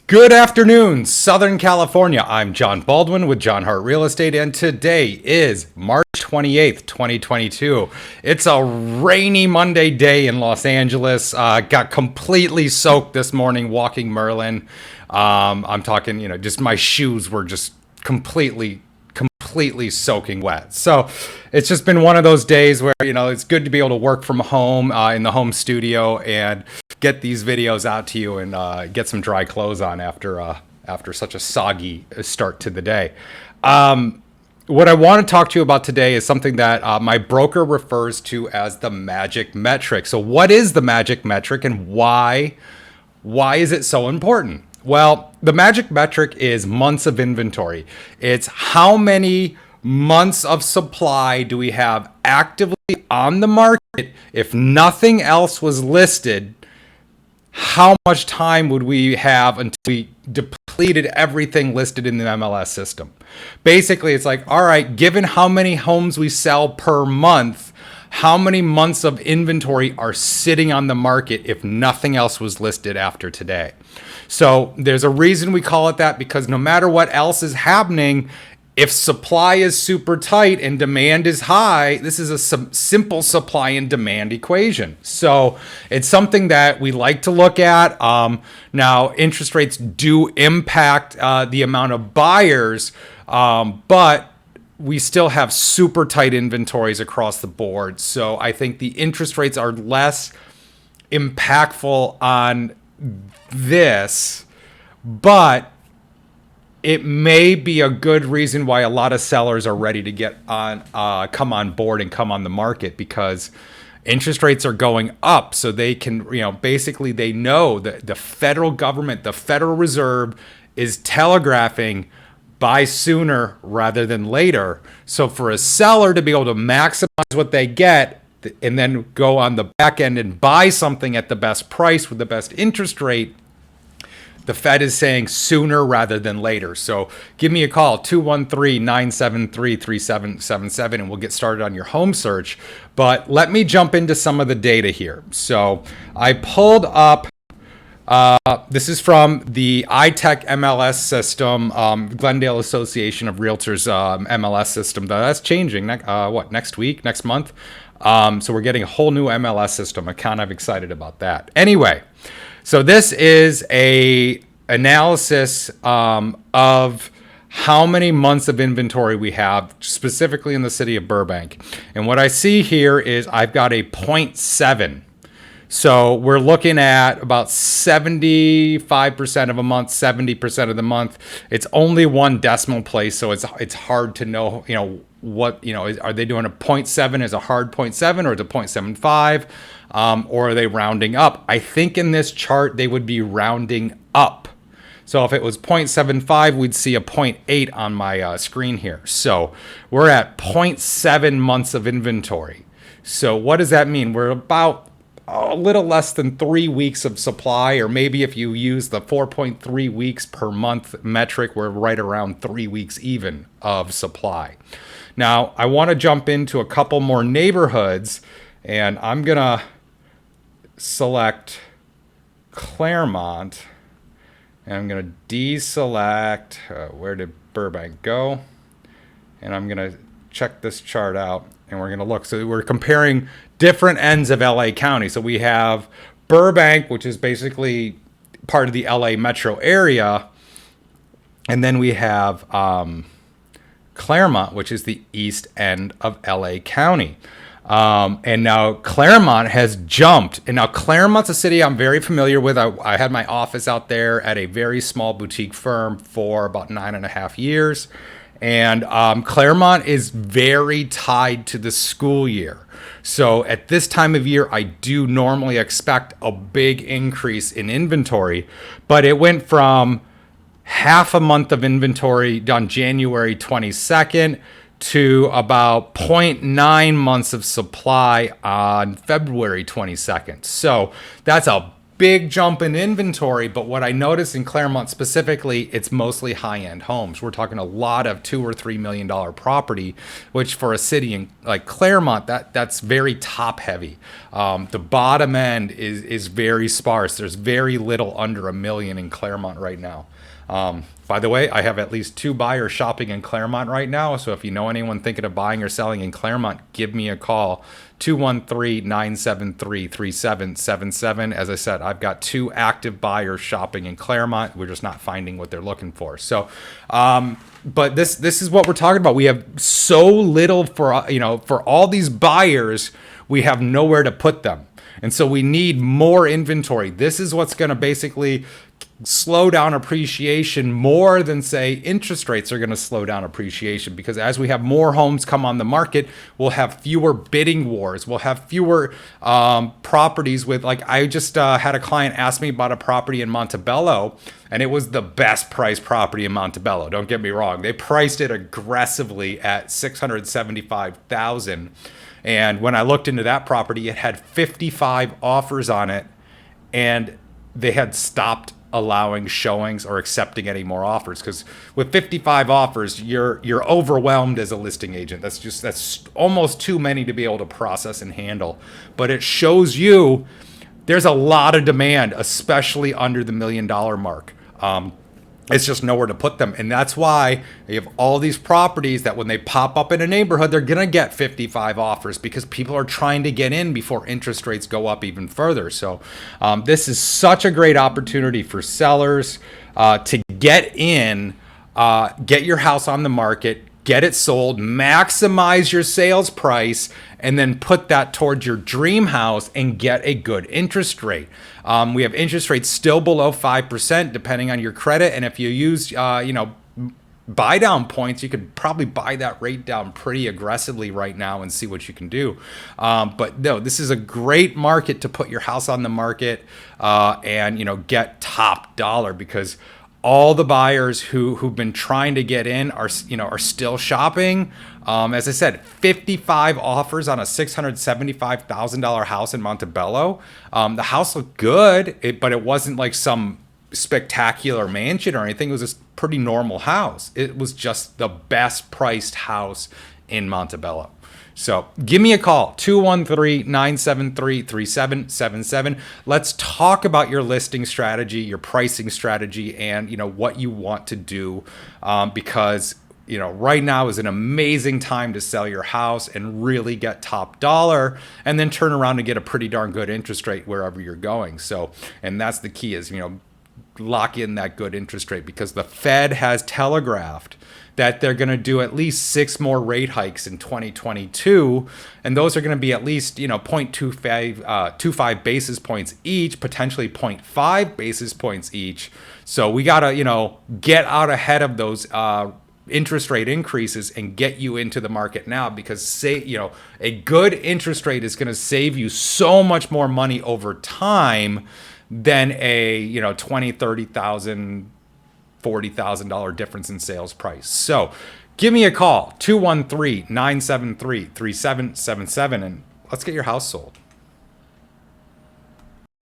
Good afternoon, Southern California. I'm John Baldwin with John Hart Real Estate, and today is March 28th, 2022. It's a rainy Monday day in Los Angeles. Got completely soaked this morning walking Merlin. I'm talking, just my shoes were just completely soaking wet. So it's just been one of those days where, it's good to be able to work from home in the home studio and get these videos out to you and get some dry clothes on after such a soggy start to the day. What I want to talk to you about today is something that my broker refers to as the magic metric. So what is the magic metric and why is it so important? Well, the magic metric is months of inventory. It's how many months of supply do we have actively on the market. If nothing else was listed, how much time would we have until we depleted everything listed in the MLS system? Basically, it's like, all right, given how many homes we sell per month, how many months of inventory are sitting on the market if nothing else was listed after today? So there's a reason we call it that, because no matter what else is happening, if supply is super tight and demand is high, this is a simple supply and demand equation. So it's something that we like to look at. Now, interest rates do impact the amount of buyers, but we still have super tight inventories across the board. So I think the interest rates are less impactful on this, but it may be a good reason why a lot of sellers are ready to come on board and come on the market, because interest rates are going up. So they can, basically they know that the federal government, the Federal Reserve, is telegraphing buy sooner rather than later. So for a seller to be able to maximize what they get and then go on the back end and buy something at the best price with the best interest rate, the Fed is saying sooner rather than later. So give me a call, 213-973-3777, and we'll get started on your home search. But let me jump into some of the data here. So I pulled up, this is from the iTech MLS system, Glendale Association of Realtors MLS system. That's changing, next week, next month? So we're getting a whole new MLS system. I'm kind of excited about that. Anyway, so this is a analysis of how many months of inventory we have specifically in the city of Burbank. And what I see here is I've got a 0.7. So we're looking at about 75% of a month, 70% of the month. It's only one decimal place, so it's hard to know, what, are they doing a 0.7 as a hard 0.7, or is it 0.75, or are they rounding up? I think in this chart they would be rounding up. So if it was 0.75, we'd see a 0.8 on my screen here. So we're at 0.7 months of inventory. So what does that mean? We're about a little less than 3 weeks of supply, or maybe if you use the 4.3 weeks per month metric, we're right around 3 weeks even of supply. Now, I want to jump into a couple more neighborhoods, and I'm going to select Claremont, and I'm going to deselect, where did Burbank go? And I'm going to check this chart out, and we're going to look. So we're comparing different ends of LA County. So we have Burbank, which is basically part of the LA metro area. And then we have Claremont, which is the east end of LA County. And now Claremont has jumped. And now Claremont's a city I'm very familiar with. I had my office out there at a very small boutique firm for about 9.5 years. And Claremont is very tied to the school year. So at this time of year, I do normally expect a big increase in inventory, but it went from half a month of inventory on January 22nd to about 0.9 months of supply on February 22nd. So that's a big jump in inventory, but what I noticed in Claremont specifically, it's mostly high-end homes. We're talking a lot of $2 or $3 million property, which for a city like Claremont, that's very top heavy. The bottom end is very sparse. There's very little under $1 million in Claremont right now. By the way, I have at least 2 buyers shopping in Claremont right now. So if you know anyone thinking of buying or selling in Claremont, give me a call, 213-973-3777. As I said, I've got 2 active buyers shopping in Claremont. We're just not finding what they're looking for. So, but this is what we're talking about. We have so little for all these buyers, we have nowhere to put them. And so we need more inventory. This is what's going to basically slow down appreciation more than, say, interest rates are going to slow down appreciation, because as we have more homes come on the market, we'll have fewer bidding wars. We'll have fewer properties with, like, I just had a client ask me about a property in Montebello, and it was the best priced property in Montebello. Don't get me wrong. They priced it aggressively at $675,000. And when I looked into that property, it had 55 offers on it, and they had stopped allowing showings or accepting any more offers, because with 55 offers, you're overwhelmed as a listing agent. That's almost too many to be able to process and handle. But it shows you there's a lot of demand, especially under the $1 million mark. It's just nowhere to put them. And that's why you have all these properties that when they pop up in a neighborhood, they're going to get 55 offers, because people are trying to get in before interest rates go up even further. So this is such a great opportunity for sellers to get in, get your house on the market, get it sold, maximize your sales price, and then put that towards your dream house and get a good interest rate. We have interest rates still below 5%, depending on your credit. And if you use, buy down points, you could probably buy that rate down pretty aggressively right now and see what you can do. But no, this is a great market to put your house on the market and, get top dollar, because all the buyers who've been trying to get in are still shopping. As I said, 55 offers on a $675,000 house in Montebello. The house looked good, but it wasn't like some spectacular mansion or anything. It was just a pretty normal house. It was just the best priced house in Montebello. So give me a call, 213-973-3777. Let's talk about your listing strategy, your pricing strategy, and what you want to do, because right now is an amazing time to sell your house and really get top dollar, and then turn around and get a pretty darn good interest rate wherever you're going. So, and that's the key, is lock in that good interest rate, because the Fed has telegraphed that they're going to do at least 6 more rate hikes in 2022, and those are going to be at least 0.25 basis points each, potentially 0.5 basis points each. So we got to get out ahead of those interest rate increases and get you into the market now, because a good interest rate is going to save you so much more money over time than a $20,000, $30,000, $40,000 difference in sales price. So give me a call, 213-973-3777, and let's get your house sold.